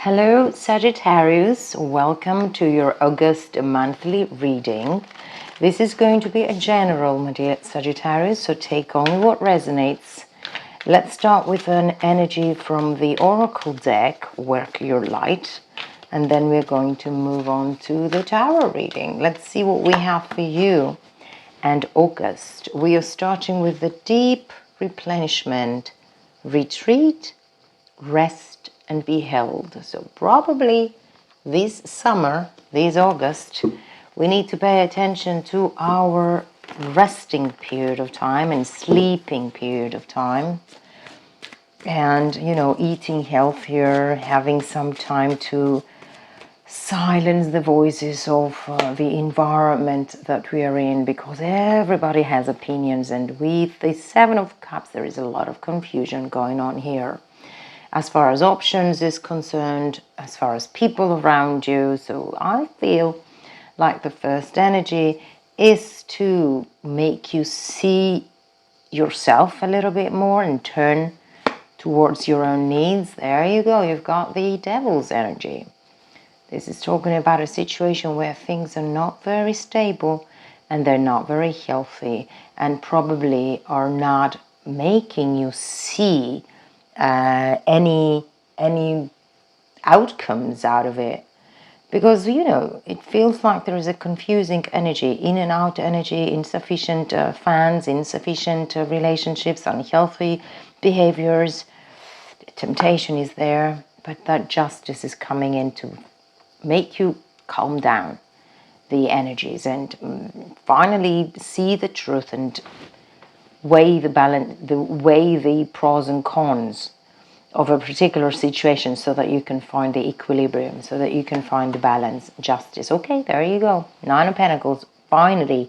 Hello Sagittarius, welcome to your August monthly reading. This is going to be a general, my dear Sagittarius, so take only what resonates. Let's start with an energy from the Oracle deck, Work Your Light, and then we're going to move on to the Tarot reading. Let's see what we have for you. And August, we are starting with the deep replenishment, retreat, rest and be held. So probably this summer, this August, we need to pay attention to our resting period of time and sleeping period of time, and eating healthier, having some time to silence the voices of the environment that we are in, because everybody has opinions, and with the Seven of Cups there is a lot of confusion going on here as far as options is concerned, as far as people around you. So I feel like the first energy is to make you see yourself a little bit more and turn towards your own needs. There you go, you've got the Devil's energy. This is talking about a situation where things are not very stable and they're not very healthy, and probably are not making you see any outcomes out of it, because it feels like there is a confusing energy, in and out energy, insufficient funds, insufficient relationships, unhealthy behaviors. Temptation is there, but that justice is coming in to make you calm down the energies and finally see the truth and weigh the balance, the pros and cons of a particular situation, so that you can find the equilibrium, so that you can find the balance, justice. Okay, there you go. Nine of Pentacles, finally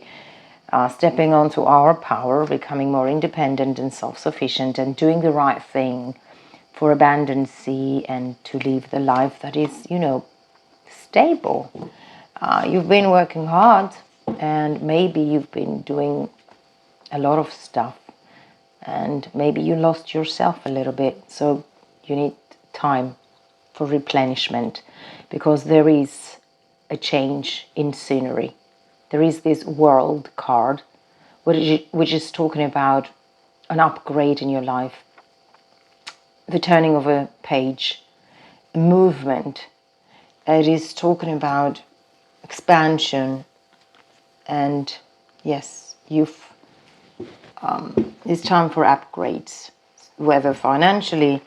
stepping onto our power, becoming more independent and self-sufficient, and doing the right thing for abundancy and to live the life that is, stable. You've been working hard, and maybe you've been doing a lot of stuff, and maybe you lost yourself a little bit, so you need time for replenishment, because there is a change in scenery. There is this World card, which is talking about an upgrade in your life, the turning of a page, movement. It is talking about expansion, and yes, it's time for upgrades, whether financially,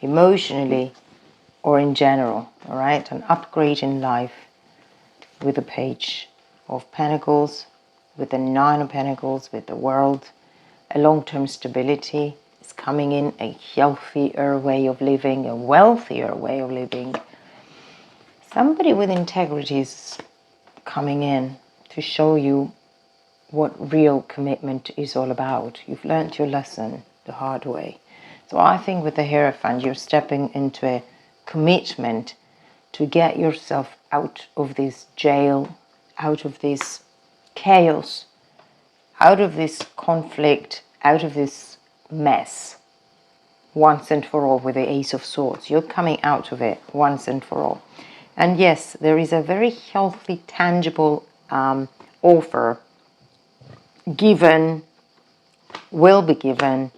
emotionally, or in general. All right, an upgrade in life with the Page of Pentacles, with the Nine of Pentacles, with the World. A long-term stability is coming in, a healthier way of living, a wealthier way of living. Somebody with integrity is coming in to show you what real commitment is all about. You've learned your lesson the hard way. So I think with the Hierophant, you're stepping into a commitment to get yourself out of this jail, out of this chaos, out of this conflict, out of this mess, once and for all, with the Ace of Swords. You're coming out of it once and for all. And yes, there is a very healthy, tangible offer will be given,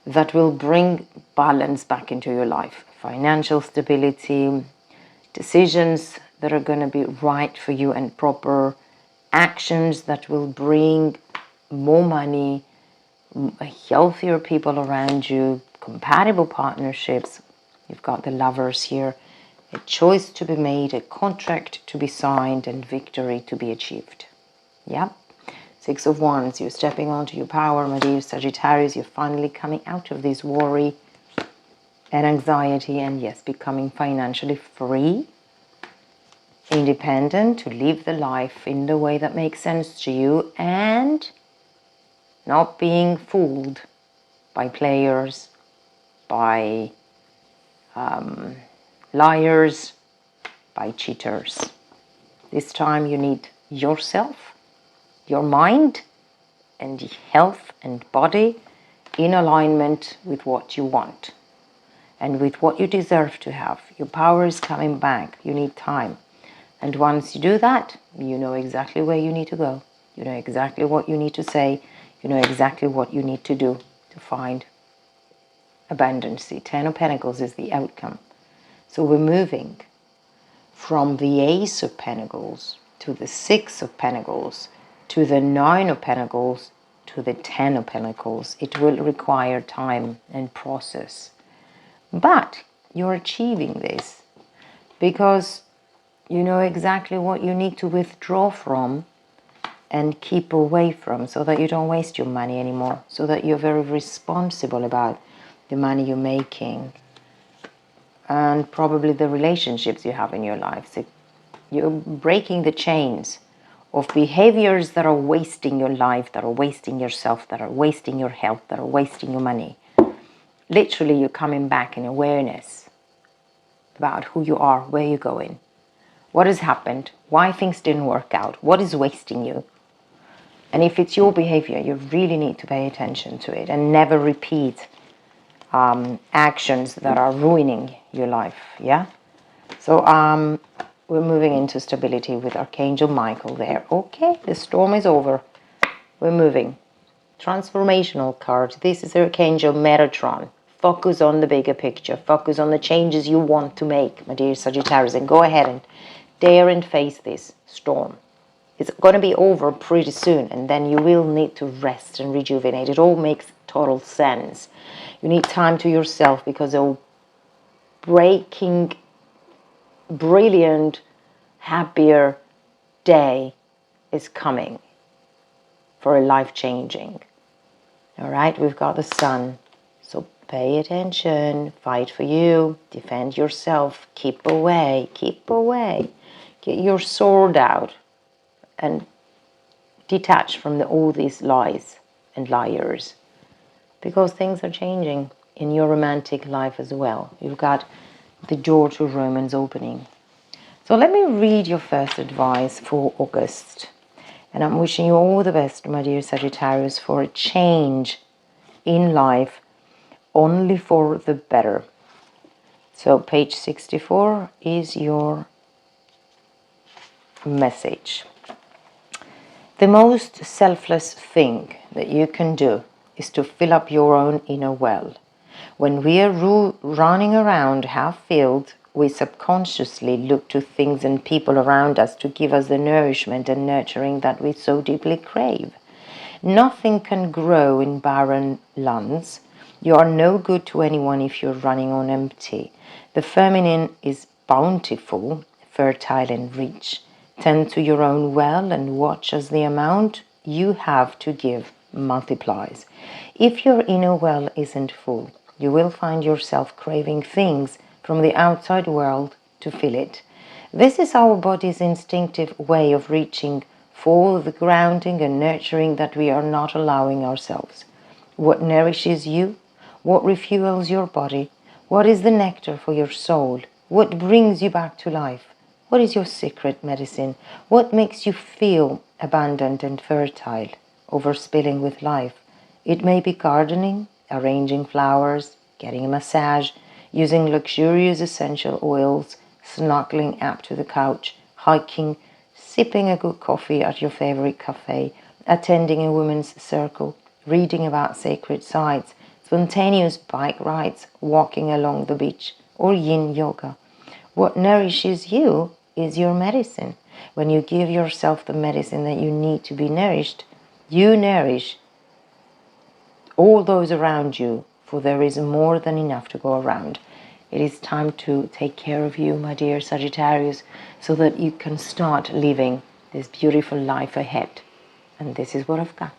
that will bring balance back into your life. Financial stability, decisions that are going to be right for you, and proper actions that will bring more money, healthier people around you, compatible partnerships. You've got the Lovers here. A choice to be made, a contract to be signed, and victory to be achieved. Yep. Six of Wands, you're stepping onto your power, my dear Sagittarius. You're finally coming out of this worry and anxiety, and yes, becoming financially free, independent, to live the life in the way that makes sense to you, and not being fooled by players, by liars, by cheaters. This time you need yourself, your mind and health and body in alignment with what you want. and with what you deserve to have. Your power is coming back. You need time. And once you do that, you know exactly where you need to go. You know exactly what you need to say. You know exactly what you need to do to find abundance. 10 of Pentacles is the outcome. So we're moving from the Ace of Pentacles to the Six of Pentacles to the Nine of Pentacles to the 10 of Pentacles. It will require time and process. But you're achieving this because you know exactly what you need to withdraw from and keep away from, so that you don't waste your money anymore, so that you're very responsible about the money you're making and probably the relationships you have in your life. So you're breaking the chains of behaviors that are wasting your life, that are wasting yourself, that are wasting your health, that are wasting your money. Literally, you're coming back in awareness about who you are, where you're going, what has happened, why things didn't work out, what is wasting you. And if it's your behavior, you really need to pay attention to it and never repeat actions that are ruining your life, yeah? So we're moving into stability with Archangel Michael there. Okay, the storm is over. We're moving. Transformational card. This is Archangel Metatron. Focus on the bigger picture. Focus on the changes you want to make, my dear Sagittarius, and go ahead and dare and face this storm. It's going to be over pretty soon, and then you will need to rest and rejuvenate. It all makes total sense. You need time to yourself because a breaking, brilliant, happier day is coming for a life-changing. All right, we've got the sun. So pay attention, fight for you, defend yourself, keep away, get your sword out and detach from all these lies and liars, because things are changing in your romantic life as well. You've got the door to romance opening. So let me read your first advice for August. And I'm wishing you all the best, my dear Sagittarius, for a change in life only for the better. So page 64 is your message. The most selfless thing that you can do is to fill up your own inner well. When we are running around half-filled, we subconsciously look to things and people around us to give us the nourishment and nurturing that we so deeply crave. Nothing can grow in barren lands. You are no good to anyone if you're running on empty. The feminine is bountiful, fertile and rich. Tend to your own well and watch as the amount you have to give multiplies. If your inner well isn't full, you will find yourself craving things from the outside world to fill it. This is our body's instinctive way of reaching for the grounding and nurturing that we are not allowing ourselves. What nourishes you? What refuels your body? What is the nectar for your soul? What brings you back to life? What is your secret medicine? What makes you feel abundant and fertile, overspilling with life? It may be gardening, arranging flowers, getting a massage, using luxurious essential oils, snuggling up to the couch, hiking, sipping a good coffee at your favorite cafe, attending a women's circle, reading about sacred sites, spontaneous bike rides, walking along the beach, or yin yoga. What nourishes you is your medicine. When you give yourself the medicine that you need to be nourished, you nourish all those around you, for there is more than enough to go around. It is time to take care of you, my dear Sagittarius, so that you can start living this beautiful life ahead. And this is what I've got.